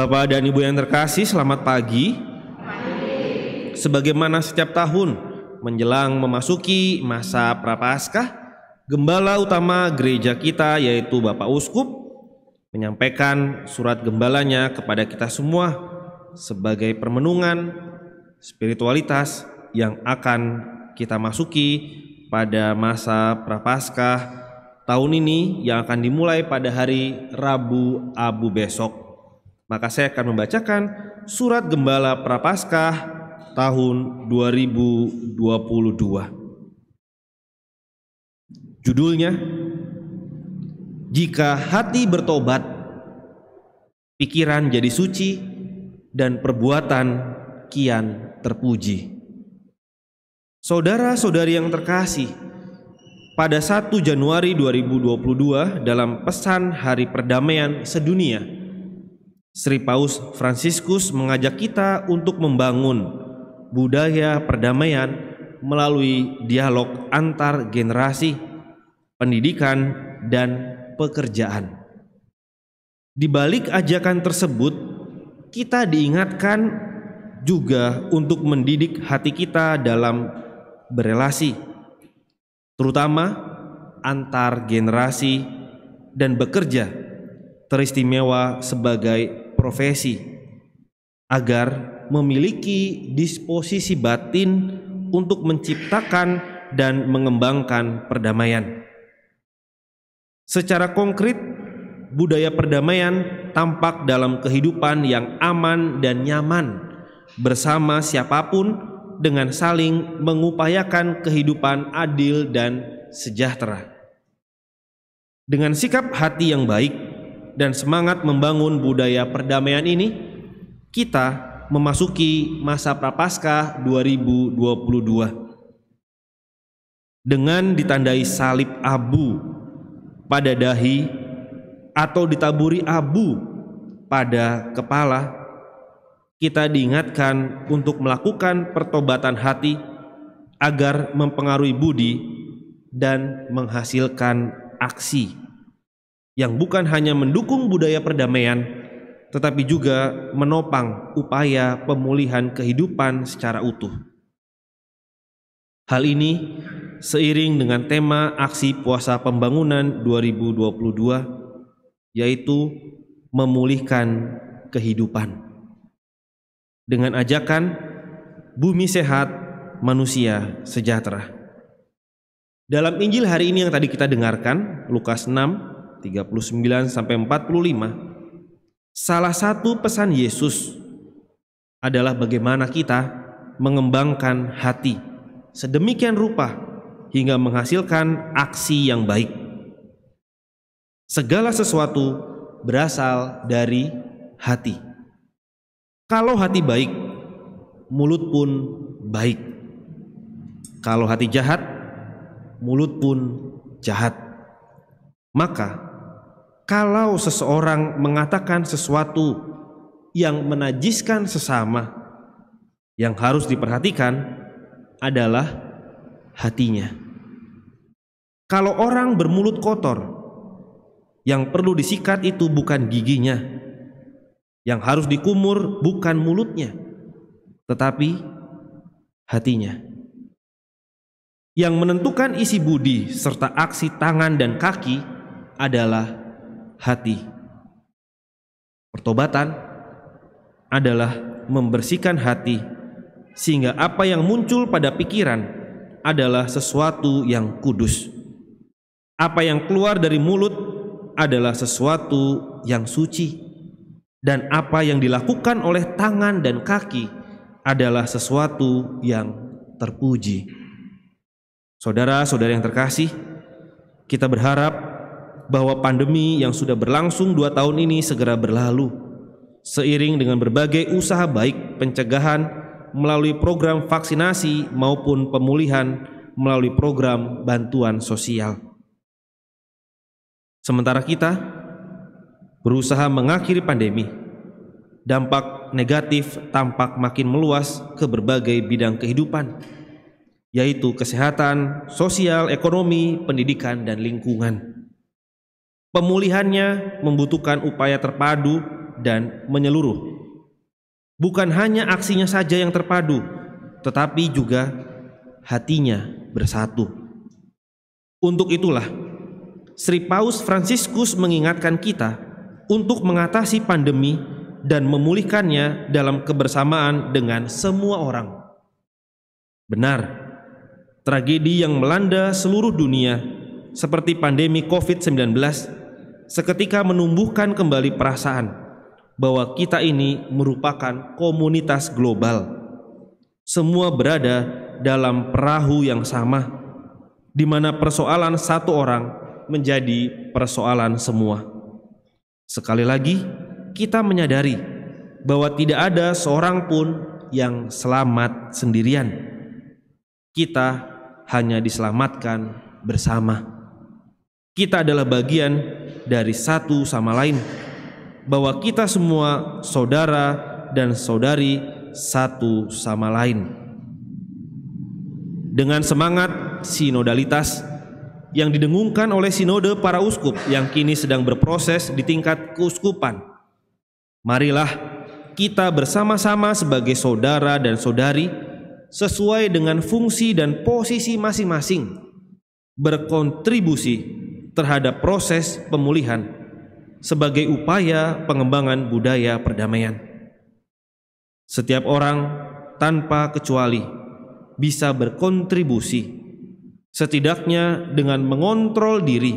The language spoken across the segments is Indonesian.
Bapak dan Ibu yang terkasih, selamat pagi. Sebagaimana setiap tahun menjelang memasuki masa Prapaskah, Gembala utama gereja kita yaitu Bapak Uskup menyampaikan surat gembalanya kepada kita semua sebagai permenungan spiritualitas yang akan kita masuki pada masa Prapaskah tahun ini yang akan dimulai pada hari Rabu Abu besok. Maka saya akan membacakan surat Gembala Prapaskah tahun 2022. Judulnya, Jika Hati Bertobat, Pikiran Jadi Suci, dan Perbuatan Kian Terpuji. Saudara-saudari yang terkasih, pada 1 Januari 2022 dalam pesan Hari Perdamaian Sedunia, Sri Paus Fransiskus mengajak kita untuk membangun budaya perdamaian melalui dialog antar generasi, pendidikan, dan pekerjaan. Di balik ajakan tersebut, kita diingatkan juga untuk mendidik hati kita dalam berelasi, terutama antar generasi, dan bekerja teristimewa sebagai profesi, agar memiliki disposisi batin untuk menciptakan dan mengembangkan perdamaian. Secara konkret, budaya perdamaian tampak dalam kehidupan yang aman dan nyaman bersama siapapun dengan saling mengupayakan kehidupan adil dan sejahtera. Dengan sikap hati yang baik dan semangat membangun budaya perdamaian ini, kita memasuki masa Prapaskah 2022 dengan ditandai salib abu pada dahi atau ditaburi abu pada kepala. Kita diingatkan untuk melakukan pertobatan hati agar mempengaruhi budi dan menghasilkan aksi yang bukan hanya mendukung budaya perdamaian, tetapi juga menopang upaya pemulihan kehidupan secara utuh. Hal ini seiring dengan tema aksi puasa pembangunan 2022, yaitu memulihkan kehidupan, dengan ajakan bumi sehat, manusia sejahtera. Dalam Injil hari ini yang tadi kita dengarkan, Lukas 6 39-45, salah satu pesan Yesus adalah bagaimana kita mengembangkan hati sedemikian rupa hingga menghasilkan aksi yang baik. Segala sesuatu berasal dari hati. Kalau hati baik, mulut pun baik. Kalau hati jahat, mulut pun jahat. Maka kalau seseorang mengatakan sesuatu yang menajiskan sesama, yang harus diperhatikan adalah hatinya. Kalau orang bermulut kotor, yang perlu disikat itu bukan giginya, yang harus dikumur bukan mulutnya, tetapi hatinya. Yang menentukan isi budi serta aksi tangan dan kaki adalah hati. Pertobatan adalah membersihkan hati sehingga apa yang muncul pada pikiran adalah sesuatu yang kudus. Apa yang keluar dari mulut adalah sesuatu yang suci, dan apa yang dilakukan oleh tangan dan kaki adalah sesuatu yang terpuji. Saudara-saudara yang terkasih, kita berharap bahwa pandemi yang sudah berlangsung 2 tahun ini segera berlalu, seiring dengan berbagai usaha baik pencegahan melalui program vaksinasi maupun pemulihan melalui program bantuan sosial. Sementara kita berusaha mengakhiri pandemi, dampak negatif tampak makin meluas ke berbagai bidang kehidupan, yaitu kesehatan, sosial, ekonomi, pendidikan, dan lingkungan. Pemulihannya membutuhkan upaya terpadu dan menyeluruh. Bukan hanya aksinya saja yang terpadu, tetapi juga hatinya bersatu. Untuk itulah Sri Paus Fransiskus mengingatkan kita untuk mengatasi pandemi dan memulihkannya dalam kebersamaan dengan semua orang. Benar, tragedi yang melanda seluruh dunia seperti pandemi COVID-19 seketika menumbuhkan kembali perasaan bahwa kita ini merupakan komunitas global. Semua berada dalam perahu yang sama, di mana persoalan satu orang menjadi persoalan semua. Sekali lagi, kita menyadari bahwa tidak ada seorang pun yang selamat sendirian. Kita hanya diselamatkan bersama. Kita adalah bagian dari satu sama lain, bahwa kita semua saudara dan saudari satu sama lain. Dengan semangat sinodalitas yang didengungkan oleh Sinode para Uskup yang kini sedang berproses di tingkat keuskupan, marilah kita bersama-sama sebagai saudara dan saudari sesuai dengan fungsi dan posisi masing-masing berkontribusi terhadap proses pemulihan sebagai upaya pengembangan budaya perdamaian. Setiap orang tanpa kecuali bisa berkontribusi, setidaknya dengan mengontrol diri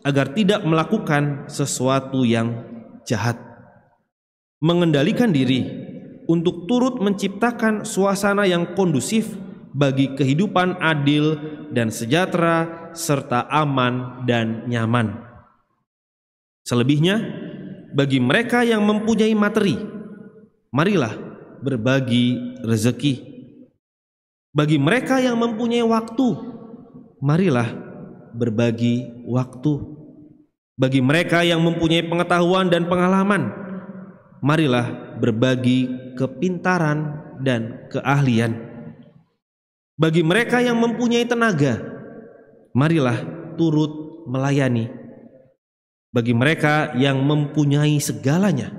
agar tidak melakukan sesuatu yang jahat, mengendalikan diri untuk turut menciptakan suasana yang kondusif bagi kehidupan adil dan sejahtera serta aman dan nyaman. Selebihnya, bagi mereka yang mempunyai materi, marilah berbagi rezeki. Bagi mereka yang mempunyai waktu, marilah berbagi waktu. Bagi mereka yang mempunyai pengetahuan dan pengalaman, marilah berbagi kepintaran dan keahlian. Bagi mereka yang mempunyai tenaga, marilah turut melayani. Bagi mereka yang mempunyai segalanya,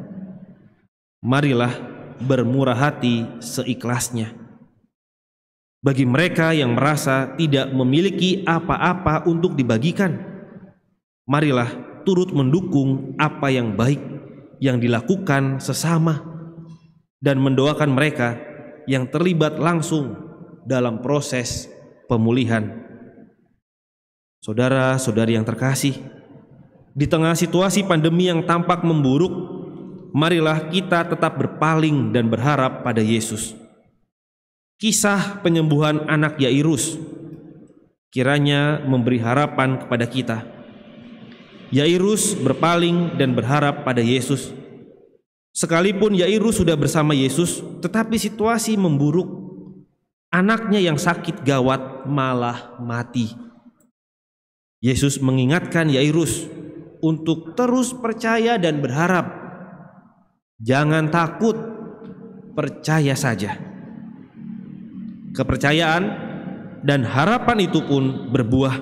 marilah bermurah hati seikhlasnya. Bagi mereka yang merasa tidak memiliki apa-apa untuk dibagikan, marilah turut mendukung apa yang baik yang dilakukan sesama dan mendoakan mereka yang terlibat langsung dalam proses pemulihan. Saudara-saudari yang terkasih, di tengah situasi pandemi yang tampak memburuk, marilah kita tetap berpaling dan berharap pada Yesus. Kisah penyembuhan anak Yairus kiranya memberi harapan kepada kita. Yairus berpaling dan berharap pada Yesus. Sekalipun Yairus sudah bersama Yesus, tetapi situasi memburuk. Anaknya yang sakit gawat malah mati. Yesus mengingatkan Yairus untuk terus percaya dan berharap. Jangan takut, percaya saja. Kepercayaan dan harapan itu pun berbuah.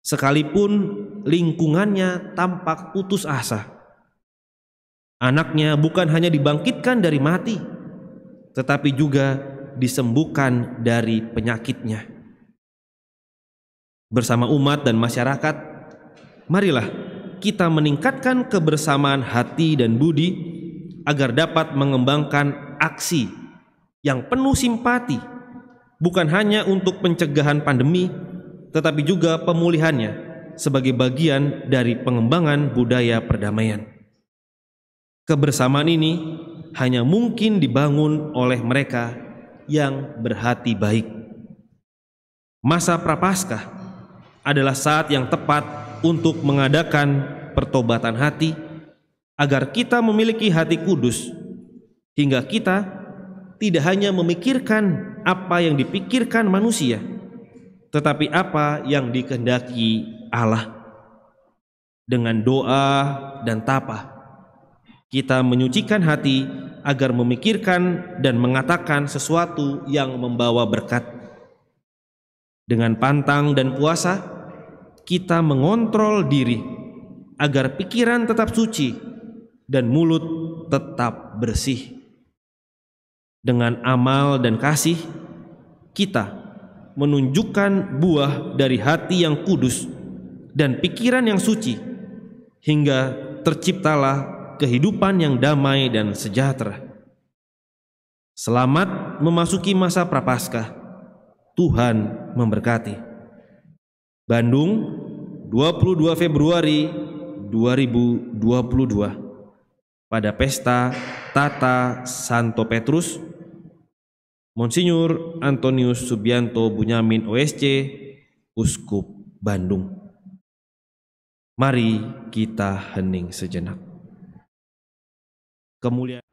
Sekalipun lingkungannya tampak putus asa, anaknya bukan hanya dibangkitkan dari mati, tetapi juga disembuhkan dari penyakitnya. Bersama umat dan masyarakat, marilah kita meningkatkan kebersamaan hati dan budi agar dapat mengembangkan aksi yang penuh simpati, bukan hanya untuk pencegahan pandemi, tetapi juga pemulihannya sebagai bagian dari pengembangan budaya perdamaian. Kebersamaan ini hanya mungkin dibangun oleh mereka yang berhati baik. Masa Prapaskah adalah saat yang tepat untuk mengadakan pertobatan hati agar kita memiliki hati kudus, hingga kita tidak hanya memikirkan apa yang dipikirkan manusia, tetapi apa yang dikehendaki Allah. Dengan doa dan tapa, kita menyucikan hati agar memikirkan dan mengatakan sesuatu yang membawa berkat. Dengan pantang dan puasa, kita mengontrol diri agar pikiran tetap suci dan mulut tetap bersih. Dengan amal dan kasih, kita menunjukkan buah dari hati yang kudus dan pikiran yang suci, hingga terciptalah kehidupan yang damai dan sejahtera. Selamat memasuki masa Prapaskah. Tuhan memberkati. Bandung, 22 Februari 2022. Pada pesta Tata Santo Petrus, Monsinyur Antonius Subianto Bunyamin OSC, Uskup Bandung. Mari kita hening sejenak. Kemuliaan